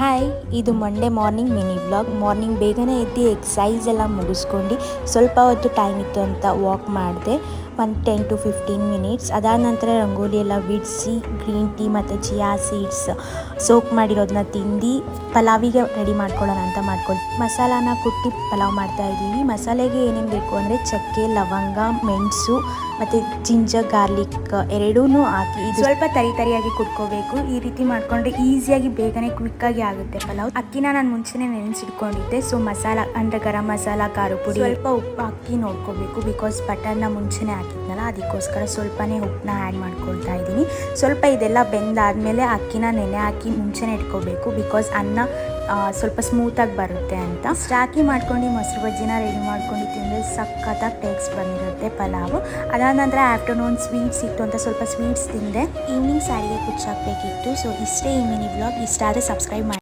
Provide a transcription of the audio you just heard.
Hi, ಇದು Monday morning mini vlog. Morning ಬೇಗನೆ ಎದ್ದು ಎಕ್ಸಸೈಸ್ ಎಲ್ಲ ಮುಗಿಸ್ಕೊಂಡು ಸ್ವಲ್ಪ ಹೊತ್ತು ಟೈಮ್ ಇತ್ತು ಅಂತ ವಾಕ್ ಮಾಡಿದೆ, ಒಂದು 10 to 15 ಮಿನಿಟ್ಸ್. ಅದಾದ ನಂತರ ರಂಗೋಲಿ ಎಲ್ಲ ಬಿಡಿಸಿ ಗ್ರೀನ್ ಟೀ ಮತ್ತು ಚಿಯಾ ಸೀಡ್ಸ್ ಸೋಕ್ ಮಾಡಿರೋದನ್ನ ತಿಂದು ಪಲಾವಿಗೆ ರೆಡಿ ಮಾಡ್ಕೊಳ್ಳೋಣ ಅಂತ ಮಸಾಲಾನ ಕುಟ್ಟಿ ಪಲಾವ್ ಮಾಡ್ತಾ ಇದ್ದೀವಿ. ಮಸಾಲೆಗೆ ಏನೇನು ಬೇಕು ಅಂದರೆ ಚಕ್ಕೆ, ಲವಂಗ, ಮೆಣಸು ಮತ್ತು ಜಿಂಜರ್ ಗಾರ್ಲಿಕ್ ಎರಡೂ ಹಾಕಿ ಇದು ಸ್ವಲ್ಪ ತರಿಯಾಗಿ ಕುಟ್ಕೋಬೇಕು. ಈ ರೀತಿ ಮಾಡಿಕೊಂಡ್ರೆ ಈಸಿಯಾಗಿ ಬೇಗನೆ ಕ್ವಿಕ್ಕಾಗಿ ಆಗುತ್ತೆ ಪಲಾವ್. ಅಕ್ಕಿನ ನಾನು ಮುಂಚೆನೇ ನೆನೆಸಿಟ್ಕೊಂಡಿದ್ದೆ. ಸೊ ಮಸಾಲ ಅಂದರೆ ಗರಂ ಮಸಾಲ, ಖಾರ ಪುಡಿ, ಸ್ವಲ್ಪ ಉಪ್ಪು ಹಾಕಿ ನೋಡ್ಕೋಬೇಕು. ಬಿಕಾಸ್ ಬಟರ್ನ ಮುಂಚೆನೇ ಹಾಕಿದ್ನಲ್ಲ, ಅದಕ್ಕೋಸ್ಕರ ಸ್ವಲ್ಪನೇ ಉಪ್ಪನ್ನ ಆ್ಯಡ್ ಮಾಡ್ಕೊಳ್ತಾ ಇದ್ದೀನಿ. ಸ್ವಲ್ಪ ಇದೆಲ್ಲ ಬೆಂದಾದಮೇಲೆ ಅಕ್ಕಿನ ನೆನೆ ಹಾಕಿ ಮುಂಚೆನೇ ಇಟ್ಕೋಬೇಕು, ಬಿಕಾಸ್ ಅನ್ನ ಸ್ವಲ್ಪ ಸ್ಮೂತಾಗಿ ಬರುತ್ತೆ ಅಂತ. ಹಾಕಿ ಮಾಡ್ಕೊಂಡು ಮೊಸರು ಬಜ್ಜಿನ ರೆಡಿ ಮಾಡ್ಕೊಂಡು ತಿಂದರೆ ಸಖತ್ತಾಗಿ ಟೇಸ್ಟ್ ಬಂದಿರುತ್ತೆ ಪಲಾವು. ಅದಾದ ನಂತರ ಆಫ್ಟರ್ನೂನ್ ಸ್ವೀಟ್ಸ್ ಇತ್ತು ಅಂತ ಸ್ವಲ್ಪ ಸ್ವೀಟ್ಸ್ ತಿಂದೆ. ಈವ್ನಿಂಗ್ ಸ್ಯಾರಿಗೆ ಕುಚ್ಚಾಕಬೇಕಿತ್ತು. ಸೊ ಇಷ್ಟೇ ಈ ಮಿನಿ ವ್ಲಾಗ್. ಇಷ್ಟ ಆದರೆ ಸಬ್ಸ್ಕ್ರೈಬ್ ಮಾಡಿ.